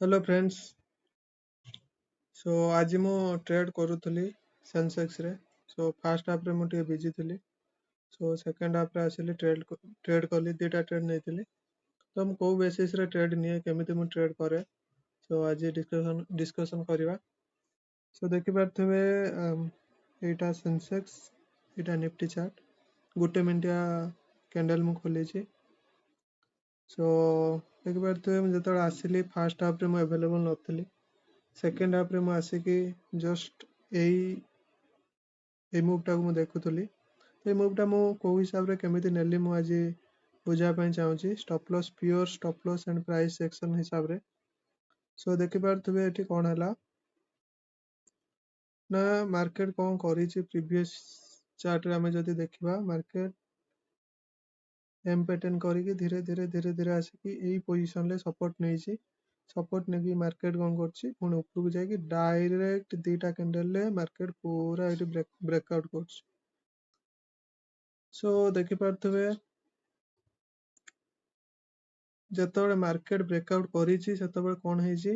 Hello friends. आज मु trade करूली Sensex रे। फर्स्ट हाफ रे मु बिजी थी। सेकंड हाफ रे आसिली ट्रेड कली दीटा ट्रेड नहीं। तो मु को बेसिस रे ट्रेड निए केमिति मु ट्रेड करे। आज डिस्कशन करवा। देखि पारथबे एटा सेंसेक्स, एटा निफ्टी चार्ट गुटे मिनिटिया कैंडल मु खोली छी। देखि पारथबे मु जतले आसिली फर्स्ट हाफ रे मु अवेलेबल नथली। सेकेंड हाफ रे मु आसिकी जस्ट ए मूवटा को मु देखुथली। ए मूवटा मु को हिसाब रे केमिति नेली मु आज बुझा पई चाहूची। Stop loss, pure stop loss and price section हिसाब रे। देखि पारथबे एठी कोन हला ना मार्केट कोन करिछि। प्रीवियस चार्ट रे हमें जदि देखिबा मार्केट एम पैटर्न करिके धीरे धीरे धीरे धीरे आसिकी एई पोजीशन ले सपोर्ट नेछि। सपोर्ट नेकी मार्केट कोन करछि पुणी ऊपर जाई कि डायरेक्ट दीटा कैंडल ले मार्केट पूरा एठी ब्रेकआउट करछि। देखि पारथबे जतबे मार्केट ब्रेकआउट करिछि सेतबे कोन हेछि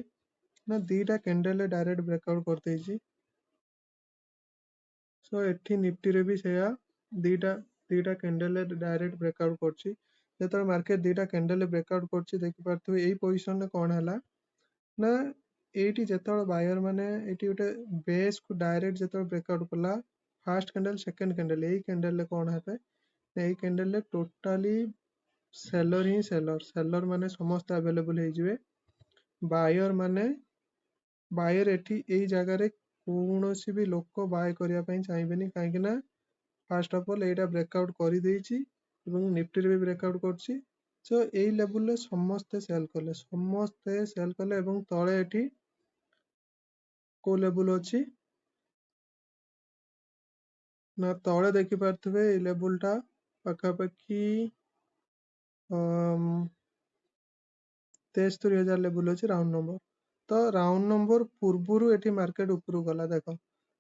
ना दीटा कैंडल ले डायरेक्ट ब्रेकआउट करतेछि। एठी निफ्टी रे भी सेया दीटा दीटा कैंडल ले डायरेक्ट ब्रेकआउट करछि। जतबे मार्केट दीटा कैंडल ले ब्रेकआउट करछि देखि पारथबे एई पोजीशन ले कोन हला ना एठी जतबे बायर माने एठी उटे बेस को डायरेक्ट जतबे ब्रेकआउट कला फर्स्ट कैंडल सेकंड कैंडल एई कैंडल ले कोन हेते एई कैंडल ले टोटली सेलर ही सेलर माने समस्त अवेलेबल हो जिवे। बायर एठी एई जगह रे कोनोसी भी लोक बाय करिया पई चाहिबेनी काहे कि ना first of all Etah breakout करि देछि एवं निफ्टी रे भी ब्रेकआउट करछि। एई लेवल ले समस्त सेल कले एवं तळे एठी को लेवल अछि ना तळे देखि पारथबे एई लेवल टा पक्का पक्की 73,000 लेवल अछि राउंड नंबर। तो राउंड नंबर पूर्वरु एठी मार्केट ऊपर गला देखो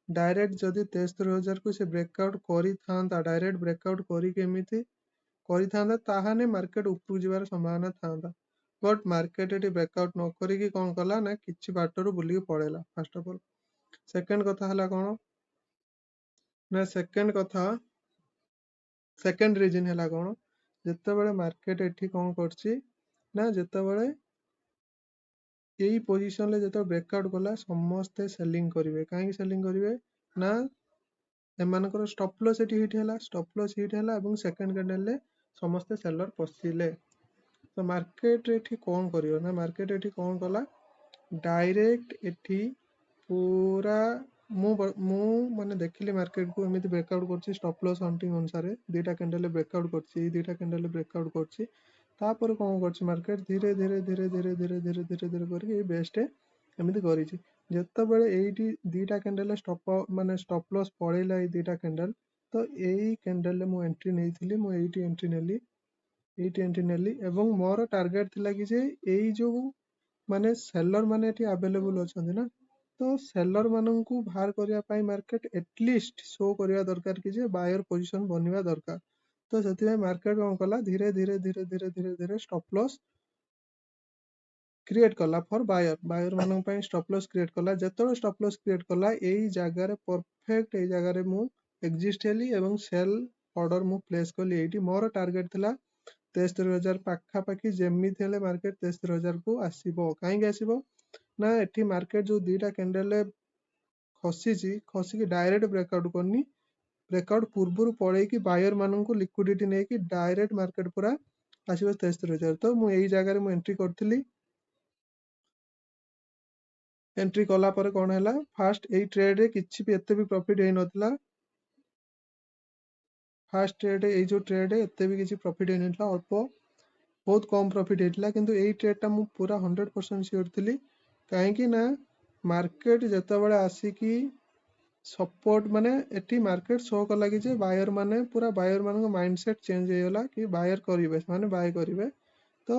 डायरेक्ट जदि 73,000 को से ब्रेकआउट करि थांता डायरेक्ट ब्रेकआउट करि केमिति करि थांता ताहाने मार्केट ऊपर जिवार संभावना थांता। बट मार्केट एठी ब्रेकआउट न करि कि कोन कला ना किछि बाटरो बुली पळेला। फर्स्ट ऑफ ऑल सेकंड कथा हला कोन ना सेकंड रीजन हला कोन जतबेले मार्केट एठी कोन करछि ना जतबेले एई पोजीशन ले जतो ब्रेकआउट कला समस्त सेलिंग करिवे। काहे सेलिंग करिवे ना एमानकर स्टॉप लॉस एठी हिट हैला एवं सेकंड कैंडल ले समस्त सेलर पसिले। तो मार्केट एठी कोन करियो ना मार्केट एठी कोन कला डायरेक्ट एठी पूरा मु माने देखिले मार्केट को एमिति ब्रेकआउट करछि स्टॉप लॉस हंटिंग अनुसार दीटा कैंडल ले ब्रेकआउट करछि दीटा कैंडल ले ब्रेकआउट करछि तापर कोन करछि मार्केट धीरे धीरे धीरे धीरे धीरे धीरे धीरे धीरे करके ए बेस्ट एमिति करिछि। जतबेले एठी दीटा कैंडल ले स्टॉप लॉस पळेला ए दीटा कैंडल तो एई कैंडल ले मु एंट्री नेइथिली मु एठी एंट्री नेली एवं मोर टारगेट थिला कि जे एई जो माने सेलर माने एठी अवेलेबल अछंती ना तो सेलर माननकु बाहर करिया पाई मार्केट एटलिस्ट शो करिया दरकार कि जे बायर पोजीशन बनिवा दरकार। तो सेति मार्केट कोन कला धीरे धीरे धीरे धीरे धीरे धीरे स्टॉप लॉस क्रिएट कला फॉर बायर मानन पई स्टॉप लॉस क्रिएट कला। जतरो स्टॉप लॉस क्रिएट कला एई जगह रे परफेक्ट एई जगह रे मु एग्जिस्ट हेली एवं सेल ऑर्डर मु प्लेस कली। एठी मोर टारगेट थिला 73,000 पाखा पाखी जेमिति हेले मार्केट 73,000 को आसीबो। काहे आसीबो ना एठी मार्केट जो दीटा कैंडल ले खसी की डायरेक्ट ब्रेकआउट करनी ब्रेकआउट पूर्वरु पड़े कि बायर मानन को लिक्विडिटी नै कि डायरेक्ट मार्केट पूरा आसीबो 73,000। तो मु एई जगह रे मु एंट्री करथिली एंट्री कला पर कोन हैला फर्स्ट एई ट्रेड रे किछि भी एते भी प्रॉफिट हे नथला। फर्स्ट ट्रेड एई जो ट्रेड एते भी किछि प्रॉफिट हे नथला अल्प बहुत कम प्रॉफिट हेतला किंतु एई ट्रेड टा मु पूरा 100% श्योर थिली काहे कि ना मार्केट जतबेले आसी कि सपोर्ट माने एठी मार्केट शो कला कि जे बायर माने पूरा बायर मानक माइंडसेट चेंज हे गला कि बायर करिवे माने बाय करिवे। तो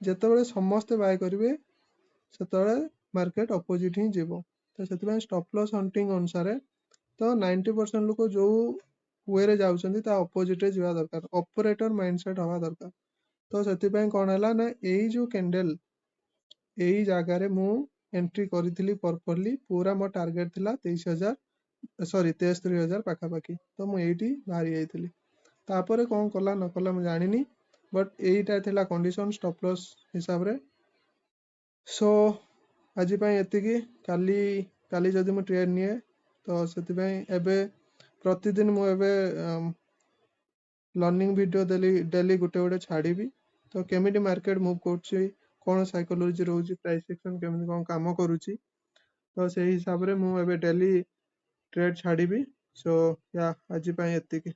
जतबेले समस्त बाय करिवे सेतबेले मार्केट अपोजिट ही जीवो। तो सेतबे स्टॉप लॉस हंटिंग अनुसार तो 90% लोक जो वे रे जाउछंती ता अपोजिट रे जीवा दरकार ऑपरेटर माइंडसेट हवा दरकार। तो सेति पय कोन हला ना एई जो कैंडल ଏଇ ଜାଗାରେ ମୁଁ ଏଣ୍ଟ୍ରି କରିଥିଲି ପର୍ପରଲି, ପୁରା ମୋ ଟାର୍ଗେଟ ଥିଲା 63,000 ପାଖାପାଖି। ତ ମୁଁ ଏଇଠି ବାହାରି ଯାଇଥିଲି। ତାପରେ କ'ଣ କଲା ନ କଲା ମୁଁ ଜାଣିନି, ବଟ୍ ଏଇଟା ଥିଲା କଣ୍ଡିସନ୍ ଷ୍ଟପ୍ ଲସ୍ ହିସାବରେ। ସୋ ଆଜି ପାଇଁ ଏତିକି। କାଲି ଯଦି ମୁଁ ଟ୍ରେଡ୍ ନିଏ ତ ସେଥିପାଇଁ ଏବେ ପ୍ରତିଦିନ ମୁଁ ଏବେ ଲର୍ଣ୍ଣିଂ ଭିଡ଼ିଓ ଡେଲି ଗୋଟେ ଛାଡ଼ିବି। ତ କେମିତି ମାର୍କେଟ ମୁଭ୍ କରୁଛି, କ'ଣ ସାଇକୋଲୋଜି ରହୁଛି, ପ୍ରାଇସ୍ ଆକ୍ସନ୍ କେମିତି କ'ଣ କାମ କରୁଛି, ତ ସେଇ ହିସାବରେ ମୁଁ ଏବେ ଡେଲି ଟ୍ରେଡ୍ ଛାଡ଼ିବି। ସୋ ଆଜି ପାଇଁ ଏତିକି।